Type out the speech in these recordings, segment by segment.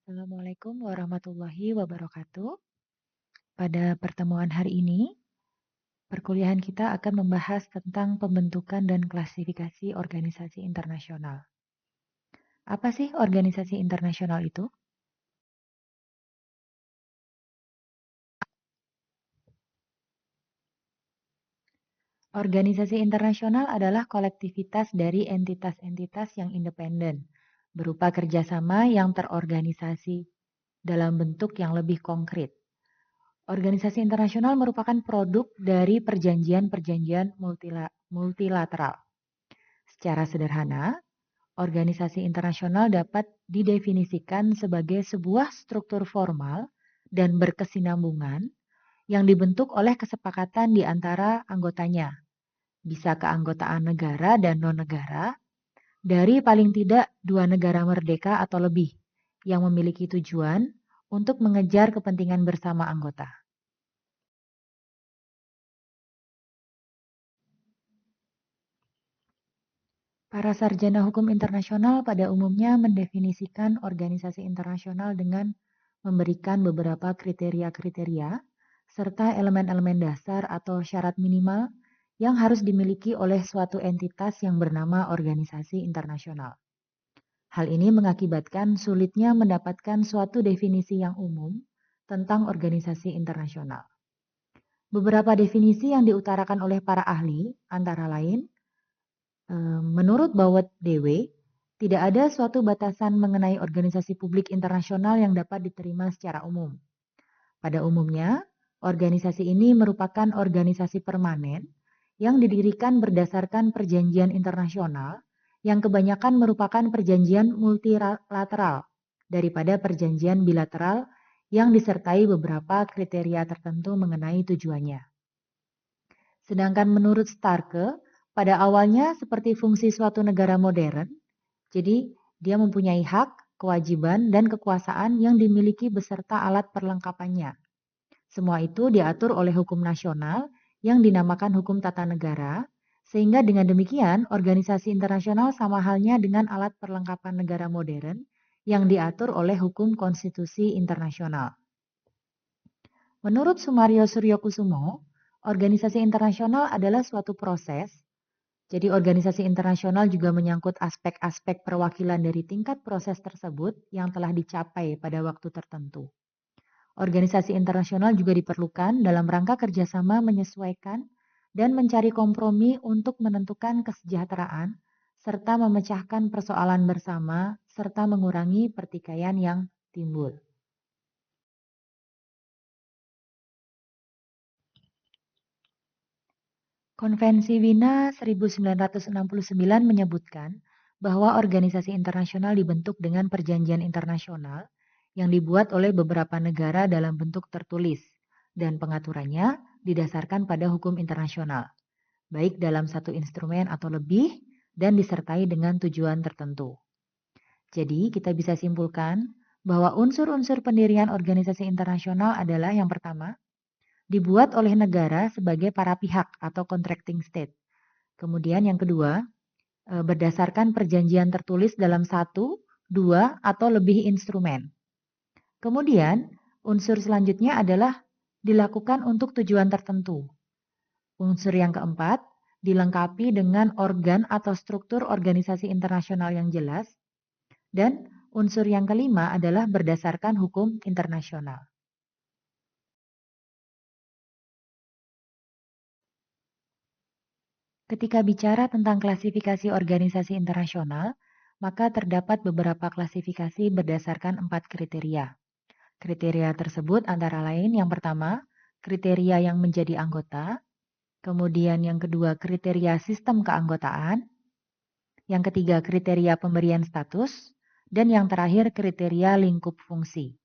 Assalamualaikum warahmatullahi wabarakatuh. Pada pertemuan hari ini, perkuliahan kita akan membahas tentang pembentukan dan klasifikasi organisasi internasional. Apa sih organisasi internasional itu? Organisasi internasional adalah kolektivitas dari entitas-entitas yang independen, berupa kerjasama yang terorganisasi dalam bentuk yang lebih konkret. Organisasi internasional merupakan produk dari perjanjian-perjanjian multilateral. Secara sederhana, organisasi internasional dapat didefinisikan sebagai sebuah struktur formal dan berkesinambungan yang dibentuk oleh kesepakatan di antara anggotanya, bisa keanggotaan negara dan non-negara, dari paling tidak dua negara merdeka atau lebih, yang memiliki tujuan untuk mengejar kepentingan bersama anggota. Para sarjana hukum internasional pada umumnya mendefinisikan organisasi internasional dengan memberikan beberapa kriteria-kriteria serta elemen-elemen dasar atau syarat minimal yang harus dimiliki oleh suatu entitas yang bernama organisasi internasional. Hal ini mengakibatkan sulitnya mendapatkan suatu definisi yang umum tentang organisasi internasional. Beberapa definisi yang diutarakan oleh para ahli antara lain menurut Bawet Dewe, tidak ada suatu batasan mengenai organisasi publik internasional yang dapat diterima secara umum. Pada umumnya, organisasi ini merupakan organisasi permanen yang didirikan berdasarkan perjanjian internasional yang kebanyakan merupakan perjanjian multilateral daripada perjanjian bilateral yang disertai beberapa kriteria tertentu mengenai tujuannya. Sedangkan menurut Starke, pada awalnya seperti fungsi suatu negara modern, jadi dia mempunyai hak, kewajiban, dan kekuasaan yang dimiliki beserta alat perlengkapannya. Semua itu diatur oleh hukum nasional yang dinamakan hukum tata negara, sehingga dengan demikian organisasi internasional sama halnya dengan alat perlengkapan negara modern yang diatur oleh hukum konstitusi internasional. Menurut Sumario Suryokusumo, organisasi internasional adalah suatu proses. Jadi organisasi internasional juga menyangkut aspek-aspek perwakilan dari tingkat proses tersebut yang telah dicapai pada waktu tertentu. Organisasi internasional juga diperlukan dalam rangka kerjasama menyesuaikan dan mencari kompromi untuk menentukan kesejahteraan serta memecahkan persoalan bersama serta mengurangi pertikaian yang timbul. Konvensi Wina 1969 menyebutkan bahwa organisasi internasional dibentuk dengan perjanjian internasional yang dibuat oleh beberapa negara dalam bentuk tertulis dan pengaturannya didasarkan pada hukum internasional, baik dalam satu instrumen atau lebih dan disertai dengan tujuan tertentu. Jadi kita bisa simpulkan bahwa unsur-unsur pendirian organisasi internasional adalah yang pertama, dibuat oleh negara sebagai para pihak atau contracting state. Kemudian yang kedua, berdasarkan perjanjian tertulis dalam satu, dua, atau lebih instrumen. Kemudian, unsur selanjutnya adalah dilakukan untuk tujuan tertentu. Unsur yang keempat, dilengkapi dengan organ atau struktur organisasi internasional yang jelas. Dan unsur yang kelima adalah berdasarkan hukum internasional. Ketika bicara tentang klasifikasi organisasi internasional, maka terdapat beberapa klasifikasi berdasarkan 4 kriteria. Kriteria tersebut antara lain yang pertama, kriteria yang menjadi anggota, kemudian yang kedua kriteria sistem keanggotaan, yang ketiga kriteria pemberian status, dan yang terakhir kriteria lingkup fungsi.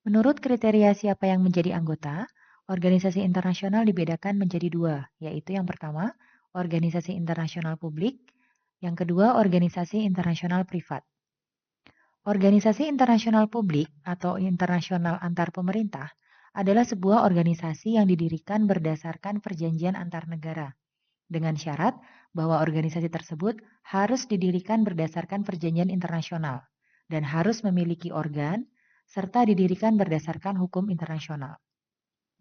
Menurut kriteria siapa yang menjadi anggota, organisasi internasional dibedakan menjadi dua, yaitu yang pertama, organisasi internasional publik, yang kedua, organisasi internasional privat. Organisasi internasional publik atau internasional antar pemerintah adalah sebuah organisasi yang didirikan berdasarkan perjanjian antar negara dengan syarat bahwa organisasi tersebut harus didirikan berdasarkan perjanjian internasional dan harus memiliki organ serta didirikan berdasarkan hukum internasional.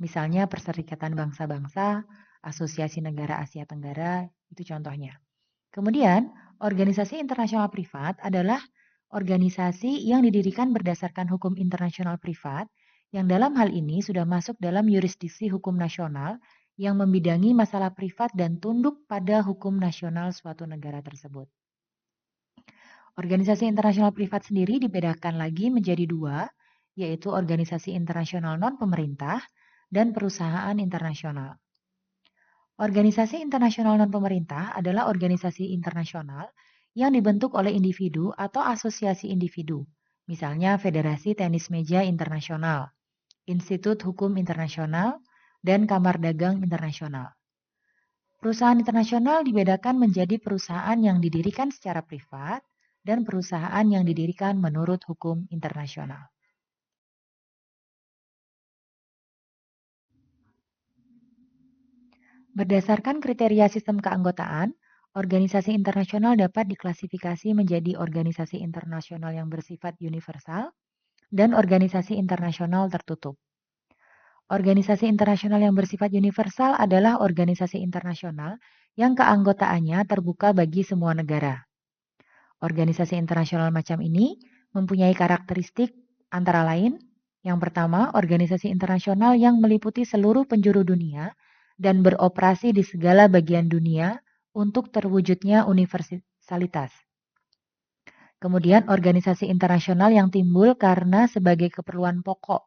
Misalnya Perserikatan Bangsa-Bangsa, Asosiasi Negara Asia Tenggara, itu contohnya. Kemudian, organisasi internasional privat adalah organisasi yang didirikan berdasarkan hukum internasional privat yang dalam hal ini sudah masuk dalam yurisdiksi hukum nasional yang membidangi masalah privat dan tunduk pada hukum nasional suatu negara tersebut. Organisasi internasional privat sendiri dibedakan lagi menjadi dua, yaitu organisasi internasional non-pemerintah dan perusahaan internasional. Organisasi internasional non-pemerintah adalah organisasi internasional yang dibentuk oleh individu atau asosiasi individu, misalnya Federasi Tenis Meja Internasional, Institut Hukum Internasional, dan Kamar Dagang Internasional. Perusahaan internasional dibedakan menjadi perusahaan yang didirikan secara privat dan perusahaan yang didirikan menurut hukum internasional. Berdasarkan kriteria sistem keanggotaan, organisasi internasional dapat diklasifikasi menjadi organisasi internasional yang bersifat universal dan organisasi internasional tertutup. Organisasi internasional yang bersifat universal adalah organisasi internasional yang keanggotaannya terbuka bagi semua negara. Organisasi internasional macam ini mempunyai karakteristik antara lain, yang pertama, organisasi internasional yang meliputi seluruh penjuru dunia dan beroperasi di segala bagian dunia untuk terwujudnya universalitas. Kemudian, organisasi internasional yang timbul karena sebagai keperluan pokok,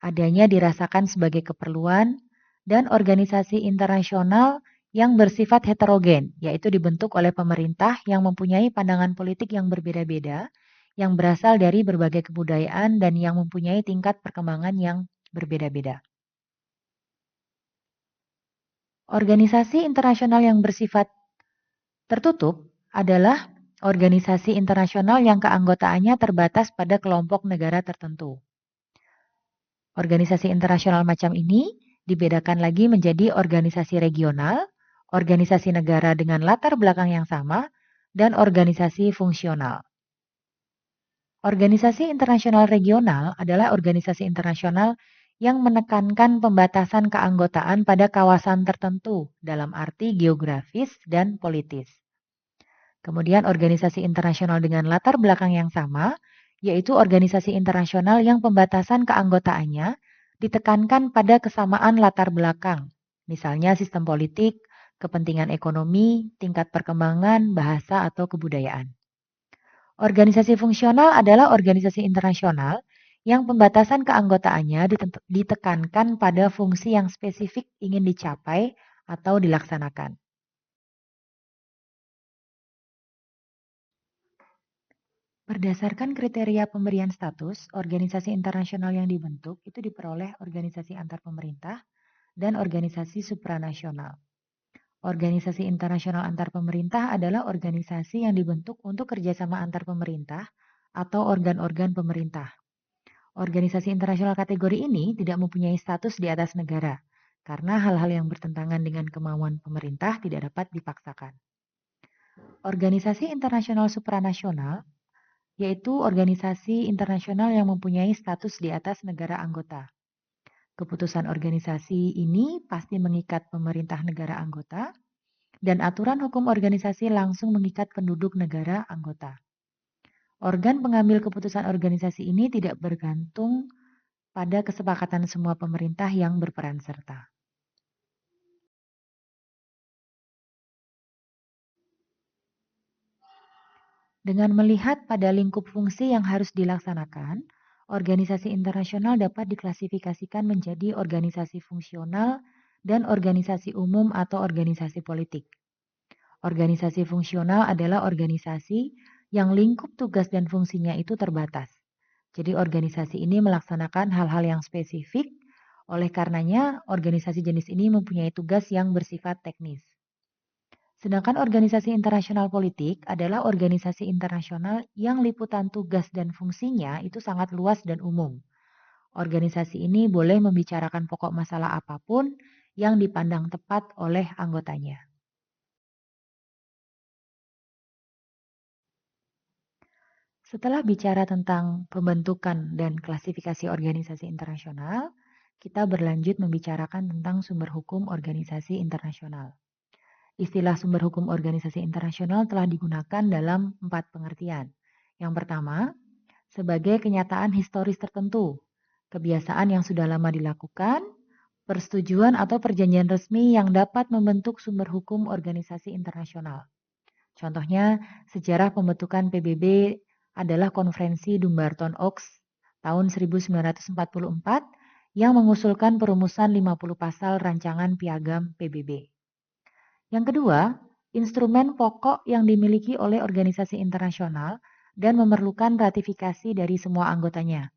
adanya dirasakan sebagai keperluan, dan organisasi internasional yang bersifat heterogen, yaitu dibentuk oleh pemerintah yang mempunyai pandangan politik yang berbeda-beda, yang berasal dari berbagai kebudayaan dan yang mempunyai tingkat perkembangan yang berbeda-beda. Organisasi internasional yang bersifat tertutup adalah organisasi internasional yang keanggotaannya terbatas pada kelompok negara tertentu. Organisasi internasional macam ini dibedakan lagi menjadi organisasi regional, organisasi negara dengan latar belakang yang sama, dan organisasi fungsional. Organisasi internasional regional adalah organisasi internasional yang menekankan pembatasan keanggotaan pada kawasan tertentu dalam arti geografis dan politis. Kemudian organisasi internasional dengan latar belakang yang sama, yaitu organisasi internasional yang pembatasan keanggotaannya ditekankan pada kesamaan latar belakang, misalnya sistem politik, kepentingan ekonomi, tingkat perkembangan, bahasa, atau kebudayaan. Organisasi fungsional adalah organisasi internasional yang pembatasan keanggotaannya ditekankan pada fungsi yang spesifik ingin dicapai atau dilaksanakan. Berdasarkan kriteria pemberian status, organisasi internasional yang dibentuk itu diperoleh organisasi antar pemerintah dan organisasi supranasional. Organisasi internasional antar pemerintah adalah organisasi yang dibentuk untuk kerjasama antar pemerintah atau organ-organ pemerintah. Organisasi internasional kategori ini tidak mempunyai status di atas negara, karena hal-hal yang bertentangan dengan kemauan pemerintah tidak dapat dipaksakan. Organisasi internasional supranasional yaitu organisasi internasional yang mempunyai status di atas negara anggota. Keputusan organisasi ini pasti mengikat pemerintah negara anggota, dan aturan hukum organisasi langsung mengikat penduduk negara anggota. Organ pengambil keputusan organisasi ini tidak bergantung pada kesepakatan semua pemerintah yang berperan serta. Dengan melihat pada lingkup fungsi yang harus dilaksanakan, organisasi internasional dapat diklasifikasikan menjadi organisasi fungsional dan organisasi umum atau organisasi politik. Organisasi fungsional adalah organisasi yang lingkup tugas dan fungsinya itu terbatas. Jadi organisasi ini melaksanakan hal-hal yang spesifik, oleh karenanya organisasi jenis ini mempunyai tugas yang bersifat teknis. Sedangkan organisasi internasional politik adalah organisasi internasional yang liputan tugas dan fungsinya itu sangat luas dan umum. Organisasi ini boleh membicarakan pokok masalah apapun yang dipandang tepat oleh anggotanya. Setelah bicara tentang pembentukan dan klasifikasi organisasi internasional, kita berlanjut membicarakan tentang sumber hukum organisasi internasional. Istilah sumber hukum organisasi internasional telah digunakan dalam 4 pengertian. Yang pertama, sebagai kenyataan historis tertentu, kebiasaan yang sudah lama dilakukan, persetujuan atau perjanjian resmi yang dapat membentuk sumber hukum organisasi internasional. Contohnya, sejarah pembentukan PBB adalah Konferensi Dumbarton Oaks tahun 1944 yang mengusulkan perumusan 50 pasal rancangan piagam PBB. Yang kedua, instrumen pokok yang dimiliki oleh organisasi internasional dan memerlukan ratifikasi dari semua anggotanya.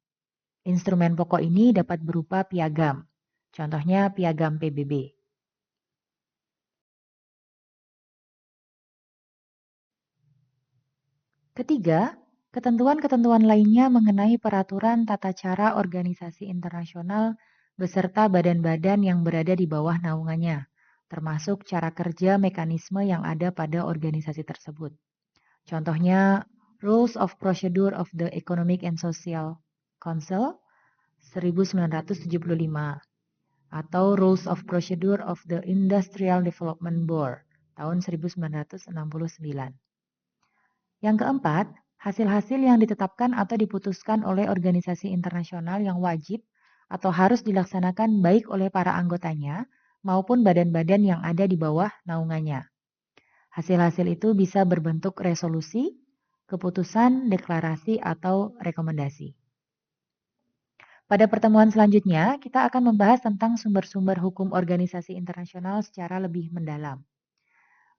Instrumen pokok ini dapat berupa piagam, contohnya piagam PBB. Ketiga, ketentuan-ketentuan lainnya mengenai peraturan tata cara organisasi internasional beserta badan-badan yang berada di bawah naungannya, termasuk cara kerja mekanisme yang ada pada organisasi tersebut. Contohnya, Rules of Procedure of the Economic and Social Council 1975 atau Rules of Procedure of the Industrial Development Board tahun 1969. Yang keempat, hasil-hasil yang ditetapkan atau diputuskan oleh organisasi internasional yang wajib atau harus dilaksanakan baik oleh para anggotanya maupun badan-badan yang ada di bawah naungannya. Hasil-hasil itu bisa berbentuk resolusi, keputusan, deklarasi, atau rekomendasi. Pada pertemuan selanjutnya, kita akan membahas tentang sumber-sumber hukum organisasi internasional secara lebih mendalam.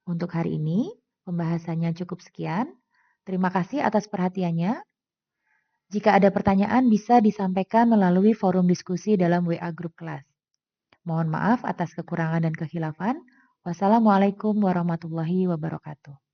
Untuk hari ini, pembahasannya cukup sekian. Terima kasih atas perhatiannya. Jika ada pertanyaan, bisa disampaikan melalui forum diskusi dalam WA Grup kelas. Mohon maaf atas kekurangan dan kekhilafan. Wassalamualaikum warahmatullahi wabarakatuh.